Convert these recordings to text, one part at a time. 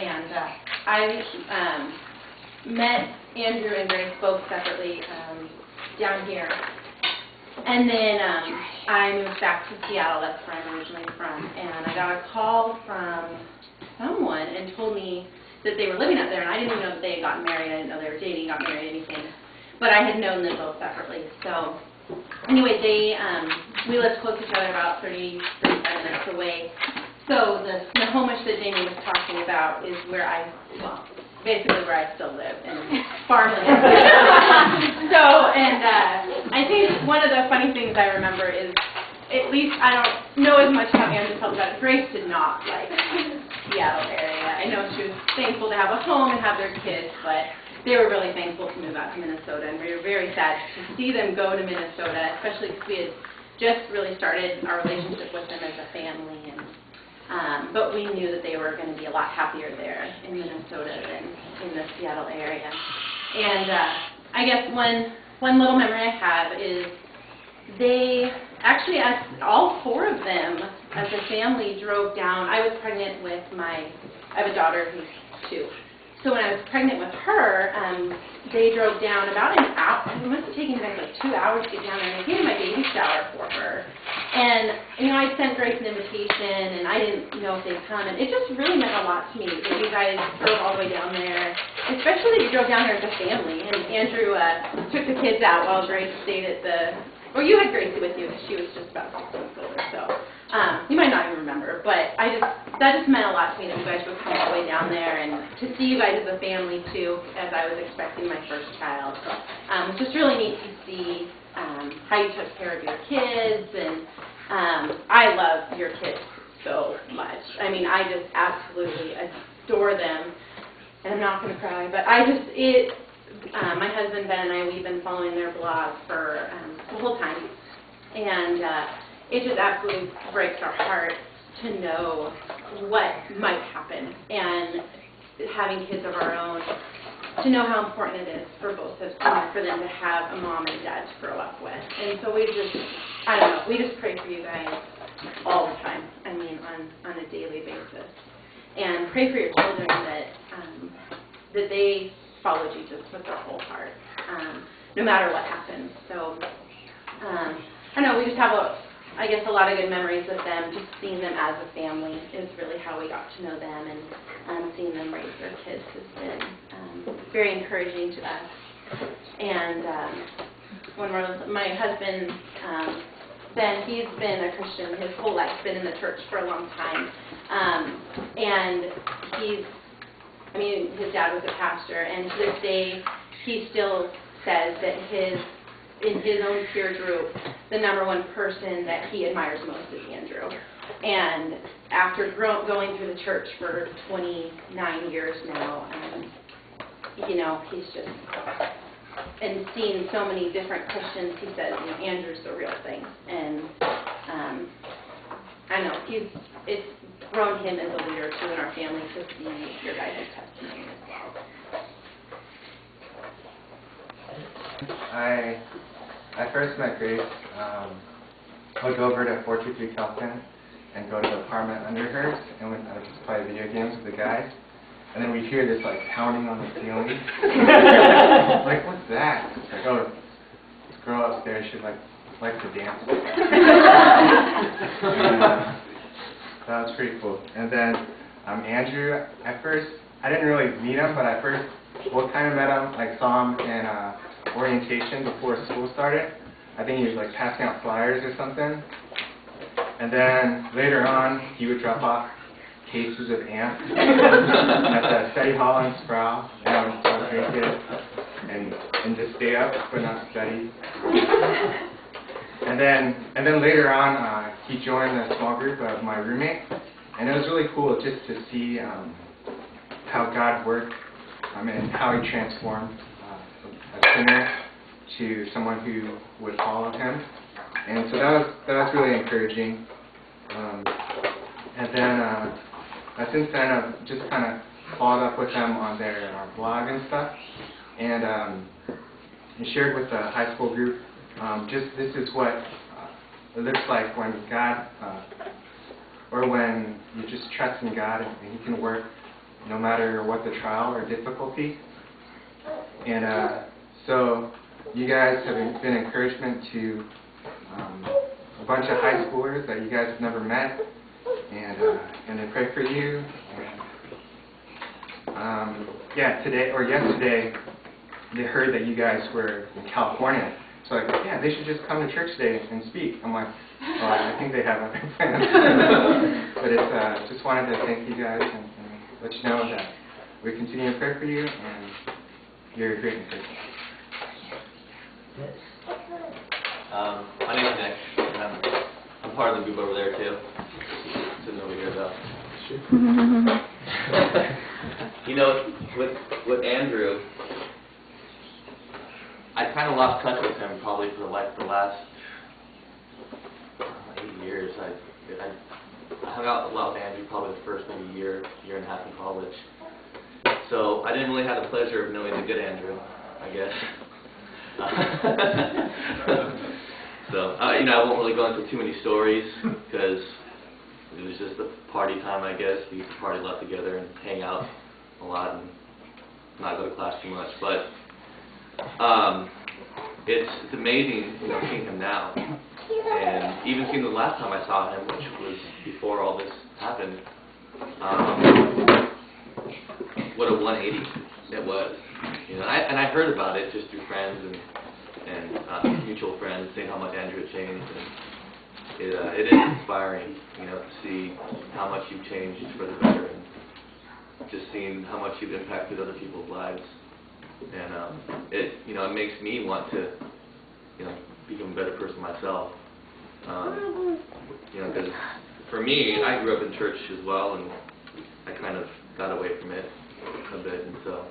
And I met Andrew and Grace both separately down here. And then I moved back to Seattle, that's where I'm originally from, and I got a call from someone and told me that they were living up there, and I didn't even know that they had gotten married. I didn't know they were dating, got married, anything. But I had known them both separately. So anyway, we lived close to each other, about 35 minutes away. So the Snohomish that Jamie was talking about is where basically where I still live, in farmland. I think one of the funny things I remember is, at least I don't know as much how Andrew felt about it. Grace did not like Seattle area. I know she was thankful to have a home and have their kids, but they were really thankful to move out to Minnesota, and we were very sad to see them go to Minnesota, especially because we had just really started our relationship with them as a family. But we knew that they were going to be a lot happier there in Minnesota than in the Seattle area. And I guess one little memory I have is they actually, all four of them as a family drove down. I was pregnant with I have a daughter who's 2. So when I was pregnant with her, they drove down about an hour. It must have taken them like 2 hours to get down there. And they came to my baby shower for her. And, I sent Grace an invitation, and I didn't know if they'd come. And it just really meant a lot to me that you guys drove all the way down there, especially that you drove down there as a family. And Andrew took the kids out while Grace stayed at well, you had Gracie with you because she was just about 6 months older. So you might not even remember. But that just meant a lot to me that you guys would come all the way down there, and to see you guys as a family, too, as I was expecting my first child. It's just really neat to see how you took care of your kids, and I love your kids so much. I mean, I just absolutely adore them, and I'm not going to cry, but my husband Ben and I, we've been following their blog for the whole time, and it just absolutely breaks our heart to know what might happen, and having kids of our own, to know how important it is for both of them, for them to have a mom and dad to grow up with. And so we just pray for you guys all the time, I mean, on a daily basis. And pray for your children that they follow Jesus with their whole heart, no matter what happens. So, I don't know, we just have a lot of good memories with them. Just seeing them as a family is really how we got to know them, and seeing them raise their kids has been very encouraging to us. And my husband, Ben, he's been a Christian his whole life, been in the church for a long time, and his dad was a pastor, and to this day, he still says that in his own peer group, the number one person that he admires most is Andrew. And after going through the church for 29 years now, he's just, and seeing so many different Christians, he says, Andrew's the real thing. And I know, it's grown him as a leader, too, in our family, to see your guys' testimony as well. I first met Grace, would go over to 423 Kelton and go to the apartment under hers, and I would just play video games with the guys. And then we'd hear this pounding on the ceiling. Like, what's that? It's like, oh, this girl upstairs, she likes to dance. And, that was pretty cool. And then Andrew, at first, I didn't really meet him, but at first, kind of met him, saw him in orientation before school started. I think he was passing out flyers or something. And then later on, he would drop off cases of ants at the study hall in Sproul, and I would drink it and just stay up but not study. And then later on, he joined the small group of my roommate, and it was really cool just to see how God worked and how He transformed a sinner to someone who would follow Him. And so that was really encouraging. And then since then, I've just kind of followed up with them on their blog and stuff, and shared with the high school group. This is what it looks like when God, or when you just trust in God and He can work no matter what the trial or difficulty. And so you guys have been encouragement to a bunch of high schoolers that you guys have never met, and they pray for you. And, yeah, today or yesterday, they heard that you guys were in California. So like, yeah, they should just come to church today and speak. I'm like, well, I think they have other plans. But it's just wanted to thank you guys and let you know that we continue to pray for you, and you're a great encouragement. My name is Nick, and I'm part of the group over there too. Sitting over here though. You know, with Andrew, I kind of lost touch with him probably for like the last 8 years. I hung out a lot with Andrew probably the first maybe year and a half in college. So I didn't really have the pleasure of knowing the good Andrew, I guess. So, you know, I won't really go into too many stories because it was just a party time, I guess. We used to party a lot together and hang out a lot and not go to class too much. But it's amazing, you know, seeing him now. And even seeing the last time I saw him, which was before all this happened, what a 180 it was. You know, and I heard about it just through friends and mutual friends saying how much Andrew had changed, and it is inspiring, you know, to see how much you've changed for the better, and just seeing how much you've impacted other people's lives, and it, you know, it makes me want to, you know, become a better person myself, you know, because for me, I grew up in church as well, and I kind of got away from it a bit, and so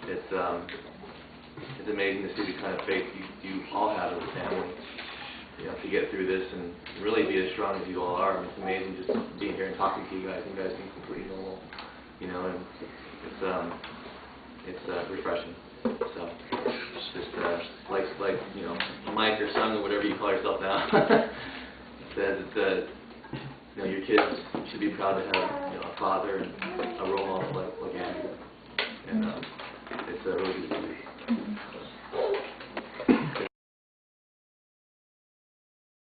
it's amazing to see the kind of faith you all have as a family, you know, to get through this and really be as strong as you all are. And it's amazing just being here and talking to you guys. You guys seem completely normal, you know, and it's refreshing. So it's just like you know, Mike or son or whatever you call yourself now says you know, your kids should be proud to have, you know, a father and a role model like Andrew, and it's really good to see.